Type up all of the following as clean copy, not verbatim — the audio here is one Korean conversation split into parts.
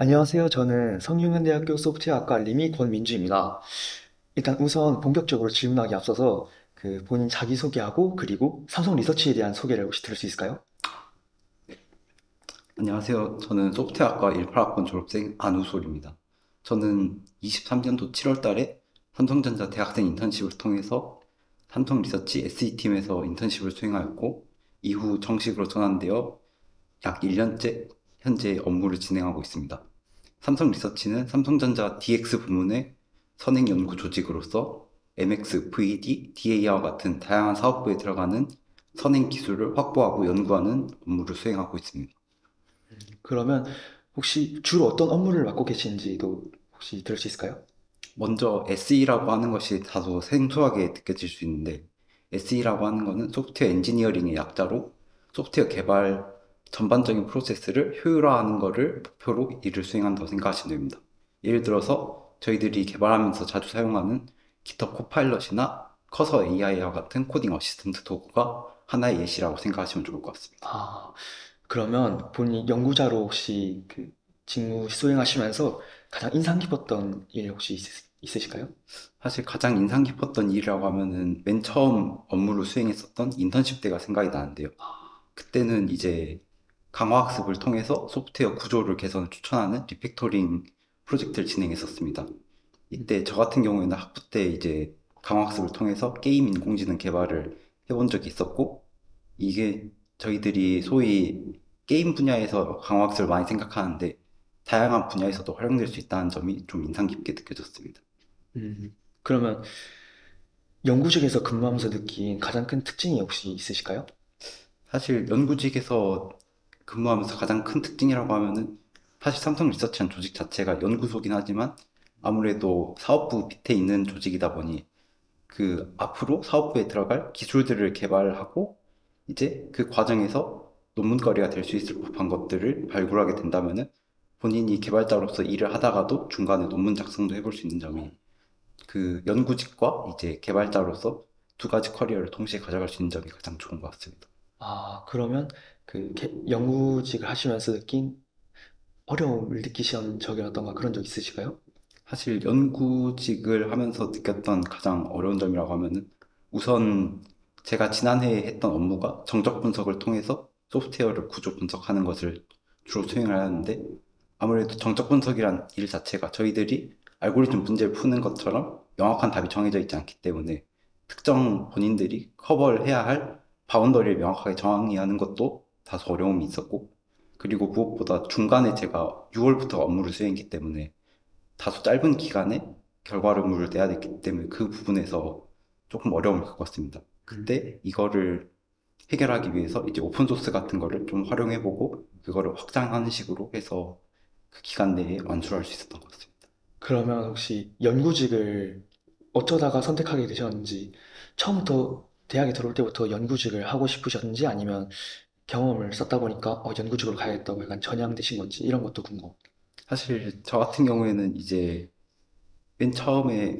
안녕하세요. 저는 성균관대학교 소프트웨어학과 리미 권민주입니다. 일단 우선 본격적으로 질문하기 앞서서 본인 자기소개하고 그리고 삼성 리서치에 대한 소개를 혹시 들을 수 있을까요? 안녕하세요. 저는 소프트웨어학과 18학번 졸업생 안우솔입니다. 저는 23년도 7월 달에 삼성전자 대학생 인턴십을 통해서 삼성 리서치 SE팀에서 인턴십을 수행하였고, 이후 정식으로 전환되어 약 1년째 현재 업무를 진행하고 있습니다. 삼성 리서치는 삼성전자 DX 부문의 선행 연구 조직으로서 MX, VD, DA와 같은 다양한 사업부에 들어가는 선행 기술을 확보하고 연구하는 업무를 수행하고 있습니다. 그러면 혹시 주로 어떤 업무를 맡고 계신지도 혹시 들을 수 있을까요? 먼저 SE라고 하는 것이 다소 생소하게 느껴질 수 있는데, SE라고 하는 것은 소프트웨어 엔지니어링의 약자로 소프트웨어 개발 전반적인 프로세스를 효율화하는 것을 목표로 일을 수행한다고 생각하시면 됩니다. 예를 들어서 저희들이 개발하면서 자주 사용하는 GitHub 코파일럿이나 커서 AI와 같은 코딩 어시스턴트 도구가 하나의 예시라고 생각하시면 좋을 것 같습니다. 아, 그러면 본인 연구자로 혹시 직무 수행하시면서 가장 인상 깊었던 일 혹시 있으실까요? 사실 가장 인상 깊었던 일이라고 하면은 맨 처음 업무를 수행했었던 인턴십 때가 생각이 나는데요. 그때는 이제 강화학습을 통해서 소프트웨어 구조를 개선을 추천하는 리팩토링 프로젝트를 진행했었습니다. 이때 저 같은 경우에는 학부 때 이제 강화학습을 통해서 게임 인공지능 개발을 해본 적이 있었고, 이게 저희들이 소위 게임 분야에서 강화학습을 많이 생각하는데 다양한 분야에서도 활용될 수 있다는 점이 좀 인상 깊게 느껴졌습니다. 그러면 연구직에서 근무하면서 느낀 가장 큰 특징이 혹시 있으실까요? 사실 연구직에서 근무하면서 가장 큰 특징이라고 하면은, 사실 삼성 리서치한 조직 자체가 연구소긴 하지만 아무래도 사업부 밑에 있는 조직이다 보니 그 앞으로 사업부에 들어갈 기술들을 개발하고 이제 그 과정에서 논문거리가 될 수 있을 법한 것들을 발굴하게 된다면은 본인이 개발자로서 일을 하다가도 중간에 논문 작성도 해볼 수 있는 점이, 그 연구직과 이제 개발자로서 두 가지 커리어를 동시에 가져갈 수 있는 점이 가장 좋은 것 같습니다. 아, 그러면 연구직을 하시면서 느낀 어려움을 느끼신 적이라던가 그런 적 있으실까요? 사실 연구직을 하면서 느꼈던 가장 어려운 점이라고 하면은, 우선 제가 지난해에 했던 업무가 정적 분석을 통해서 소프트웨어를 구조 분석하는 것을 주로 수행을 하는데, 아무래도 정적 분석이란 일 자체가 저희들이 알고리즘 문제를 푸는 것처럼 명확한 답이 정해져 있지 않기 때문에 특정 본인들이 커버를 해야 할 바운더리를 명확하게 정의하는 것도 다소 어려움이 있었고, 그리고 무엇보다 중간에 제가 6월부터 업무를 수행했기 때문에 다소 짧은 기간에 결과물을 내야 됐기 때문에 그 부분에서 조금 어려움을 겪었습니다. 음. 그때 이거를 해결하기 위해서 이제 오픈소스 같은 거를 좀 활용해보고 그거를 확장하는 식으로 해서 그 기간 내에 완수할 수 있었던 것 같습니다. 그러면 혹시 연구직을 어쩌다가 선택하게 되셨는지, 처음부터 대학에 들어올 때부터 연구직을 하고 싶으셨는지 아니면 경험을 쌓다 보니까 연구직으로 가야겠다고 약간 전향되신 건지 이런 것도 궁금합니다. 사실 저 같은 경우에는 이제 맨 처음에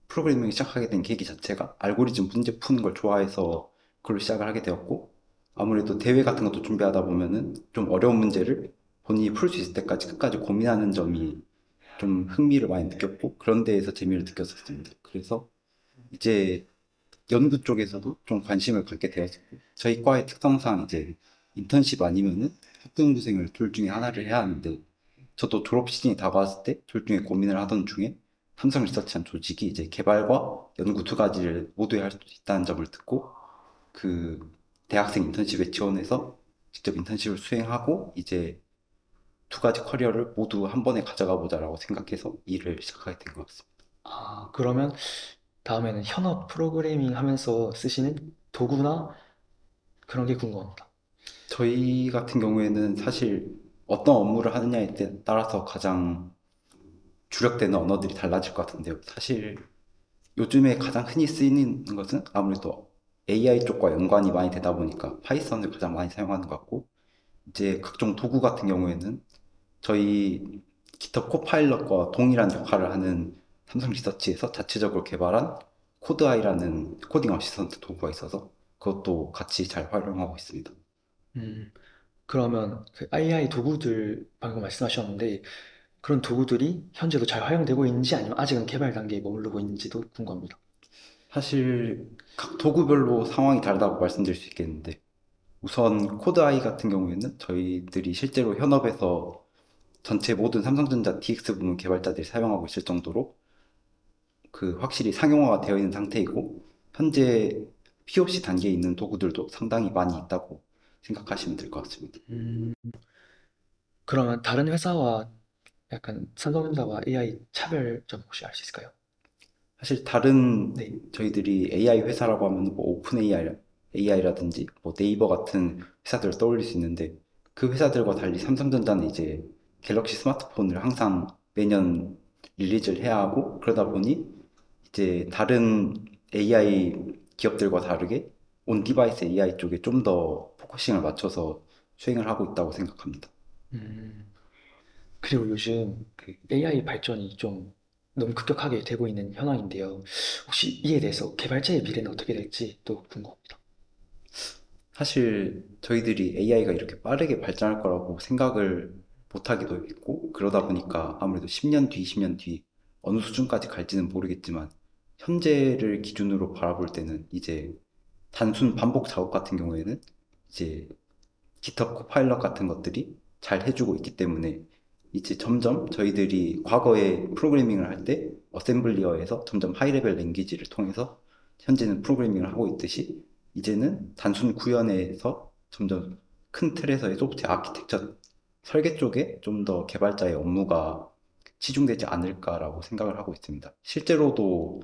프로그래밍을 시작하게 된 계기 자체가 알고리즘 문제 푸는 걸 좋아해서 그걸로 시작을 하게 되었고, 아무래도 대회 같은 것도 준비하다 보면은 좀 어려운 문제를 본인이 풀 수 있을 때까지 끝까지 고민하는 점이 좀 흥미를 많이 느꼈고 그런 데에서 재미를 느꼈었습니다. 그래서 이제 연구 쪽에서도 좀 관심을 갖게 되었고, 저희 과의 특성상 이제 인턴십 아니면은 학부생을 둘 중에 하나를 해야 하는데, 저도 졸업 시즌이 다가왔을 때 둘 중에 고민을 하던 중에 삼성 리서치한 조직이 이제 개발과 연구 두 가지를 모두 할 수 있다는 점을 듣고 그 대학생 인턴십에 지원해서 직접 인턴십을 수행하고 이제 두 가지 커리어를 모두 한 번에 가져가 보자라고 생각해서 일을 시작하게 된 것 같습니다. 아, 그러면 다음에는 현업 프로그래밍 하면서 쓰시는 도구나 그런 게 궁금합니다. 저희 같은 경우에는 사실 어떤 업무를 하느냐에 따라서 가장 주력되는 언어들이 달라질 것 같은데요. 사실 요즘에 가장 흔히 쓰이는 것은 아무래도 AI 쪽과 연관이 많이 되다 보니까 파이썬을 가장 많이 사용하는 것 같고, 이제 각종 도구 같은 경우에는 저희 GitHub 코파일럿과 동일한 역할을 하는 삼성 리서치에서 자체적으로 개발한 코드아이라는 코딩 어시스턴트 도구가 있어서 그것도 같이 잘 활용하고 있습니다. 음, 그러면 그 AI 도구들 방금 말씀하셨는데 그런 도구들이 현재도 잘 활용되고 있는지 아니면 아직은 개발 단계에 머무르고 있는지도 궁금합니다. 사실 각 도구별로 상황이 다르다고 말씀드릴 수 있겠는데 우선 코드 아이 같은 경우에는 저희들이 실제로 현업에서 전체 모든 삼성전자 DX 부문 개발자들이 사용하고 있을 정도로 그 확실히 상용화가 되어 있는 상태이고 현재 POC 단계에 있는 도구들도 상당히 많이 있다고 생각하시면 될 것 같습니다. 음, 그러면 다른 회사와 약간 삼성전자와 AI 차별점 혹시 알 수 있을까요? 사실 다른 네. 저희들이 AI 회사라고 하면 뭐 오픈 AI라든지 뭐 네이버 같은 회사들을 떠올릴 수 있는데 그 회사들과 달리 삼성전자는 이제 갤럭시 스마트폰을 항상 매년 릴리즈를 해야 하고 그러다 보니 이제 다른 AI 기업들과 다르게 온 디바이스 AI 쪽에 좀 더 포커싱을 맞춰서 수행을 하고 있다고 생각합니다. 음, 그리고 요즘 그 AI 발전이 좀 너무 급격하게 되고 있는 현황인데요. 혹시 이에 대해서 개발자의 미래는 어떻게 될지 또 궁금합니다. 사실 저희들이 AI가 이렇게 빠르게 발전할 거라고 생각을 못 하기도 했고, 그러다 보니까 아무래도 10년 뒤, 20년 뒤 어느 수준까지 갈지는 모르겠지만, 현재를 기준으로 바라볼 때는 이제 단순 반복 작업 같은 경우에는 이제 GitHub 코파일럿 같은 것들이 잘 해주고 있기 때문에 이제 점점 저희들이 과거에 프로그래밍을 할 때 어셈블리어에서 점점 하이레벨 랭귀지를 통해서 현재는 프로그래밍을 하고 있듯이 이제는 단순 구현에서 점점 큰 틀에서의 소프트웨어 아키텍처 설계 쪽에 좀 더 개발자의 업무가 치중되지 않을까라고 생각을 하고 있습니다. 실제로도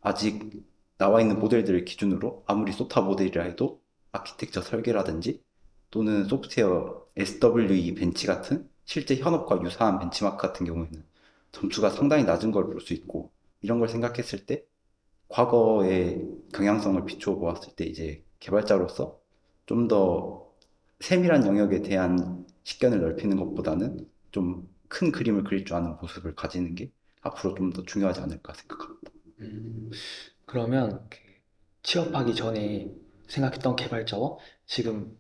아직 나와 있는 모델들을 기준으로 아무리 소타 모델이라 해도 아키텍처 설계라든지 또는 소프트웨어 SWE 벤치 같은 실제 현업과 유사한 벤치마크 같은 경우에는 점수가 상당히 낮은 걸 볼 수 있고 이런 걸 생각했을 때 과거의 경향성을 비추어 보았을 때 이제 개발자로서 좀 더 세밀한 영역에 대한 식견을 넓히는 것보다는 좀 큰 그림을 그릴 줄 아는 모습을 가지는 게 앞으로 좀 더 중요하지 않을까 생각합니다. 음, 그러면 그 취업하기 전에 생각했던 개발자와 지금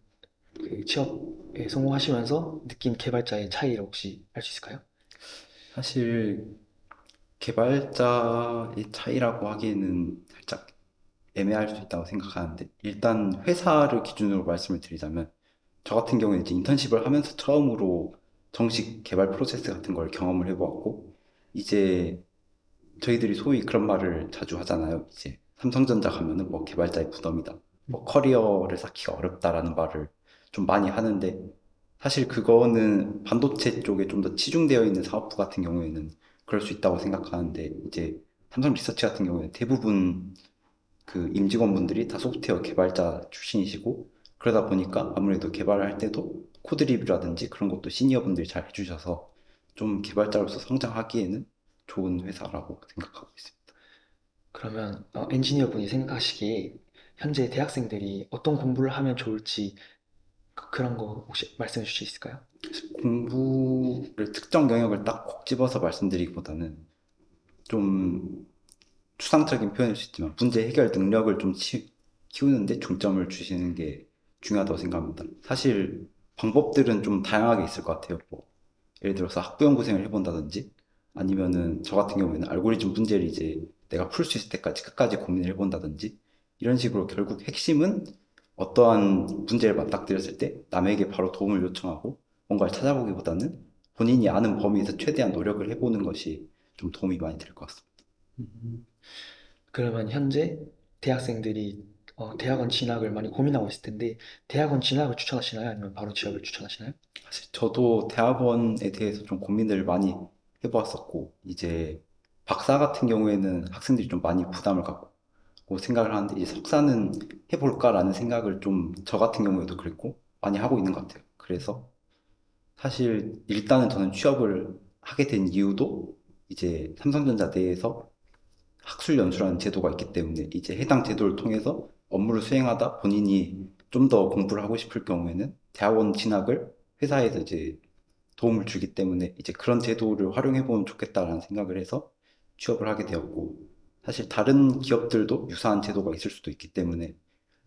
그 취업에 성공하시면서 느낀 개발자의 차이를 혹시 알 수 있을까요? 사실 개발자의 차이라고 하기에는 살짝 애매할 수 있다고 생각하는데 일단 회사를 기준으로 말씀을 드리자면 저 같은 경우에 이제 인턴십을 하면서 처음으로 정식 개발 프로세스 같은 걸 경험을 해보았고 이제 저희들이 소위 그런 말을 자주 하잖아요. 이제 삼성전자 가면은 뭐 개발자의 무덤이다. 뭐 커리어를 쌓기가 어렵다라는 말을 좀 많이 하는데 사실 그거는 반도체 쪽에 좀 더 치중되어 있는 사업부 같은 경우에는 그럴 수 있다고 생각하는데 이제 삼성 리서치 같은 경우에는 대부분 그 임직원분들이 다 소프트웨어 개발자 출신이시고 그러다 보니까 아무래도 개발을 할 때도 코드 리뷰라든지 그런 것도 시니어 분들이 잘 해주셔서 좀 개발자로서 성장하기에는 좋은 회사라고 생각하고 있습니다. 그러면 엔지니어 분이 생각하시기에 현재 대학생들이 어떤 공부를 하면 좋을지 그런 거 혹시 말씀해 주실 수 있을까요? 공부를 특정 영역을 딱 콕 집어서 말씀드리기보다는 좀 추상적인 표현일 수 있지만 문제 해결 능력을 좀 키우는데 중점을 주시는 게 중요하다고 생각합니다. 사실 방법들은 좀 다양하게 있을 것 같아요. 뭐 예를 들어서 학부연구생을 해본다든지 아니면은 저 같은 경우에는 알고리즘 문제를 이제 내가 풀 수 있을 때까지 끝까지 고민을 해본다든지 이런 식으로 결국 핵심은 어떠한 문제를 맞닥뜨렸을 때 남에게 바로 도움을 요청하고 뭔가를 찾아보기보다는 본인이 아는 범위에서 최대한 노력을 해보는 것이 좀 도움이 많이 될 것 같습니다. 음, 그러면 현재 대학생들이 대학원 진학을 많이 고민하고 있을 텐데 대학원 진학을 추천하시나요? 아니면 바로 취업을 추천하시나요? 사실 저도 대학원에 대해서 좀 고민을 많이 해보았었고, 이제 박사 같은 경우에는 학생들이 좀 많이 부담을 갖고 생각을 하는데, 이제 석사는 해볼까라는 생각을 좀 저 같은 경우에도 그랬고, 많이 하고 있는 것 같아요. 그래서 사실 일단은 저는 취업을 하게 된 이유도 이제 삼성전자 내에서 학술연수라는 제도가 있기 때문에 이제 해당 제도를 통해서 업무를 수행하다 본인이 좀 더 공부를 하고 싶을 경우에는 대학원 진학을 회사에서 이제 도움을 주기 때문에 이제 그런 제도를 활용해 보면 좋겠다라는 생각을 해서 취업을 하게 되었고 사실 다른 기업들도 유사한 제도가 있을 수도 있기 때문에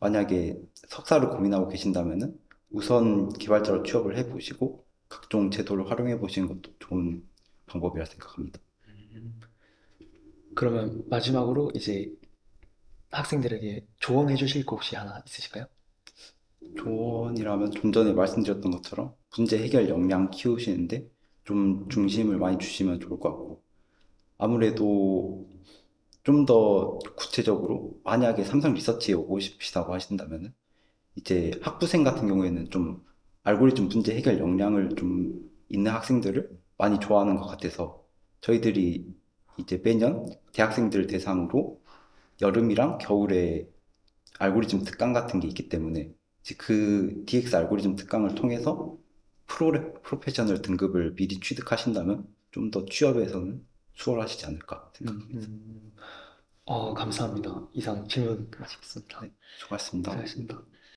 만약에 석사를 고민하고 계신다면은 우선 개발자로 취업을 해보시고 각종 제도를 활용해 보시는 것도 좋은 방법이라 생각합니다. 음. 그러면 마지막으로 이제 학생들에게 조언해 주실 거 혹시 하나 있으실까요? 조언이라면 좀 전에 말씀드렸던 것처럼 문제 해결 역량 키우시는데 좀 중심을 많이 주시면 좋을 것 같고, 아무래도 좀 더 구체적으로 만약에 삼성 리서치에 오고 싶으시다고 하신다면 이제 학부생 같은 경우에는 좀 알고리즘 문제 해결 역량을 좀 있는 학생들을 많이 좋아하는 것 같아서 저희들이 이제 매년 대학생들 대상으로 여름이랑 겨울에 알고리즘 특강 같은 게 있기 때문에 이제 그 DX 알고리즘 특강을 통해서 프로페셔널 등급을 미리 취득하신다면 좀 더 취업에서는 수월하시지 않을까 생각합니다. 감사합니다. 이상 질문 마치겠습니다. 네, 수고하셨습니다. 수고하셨습니다.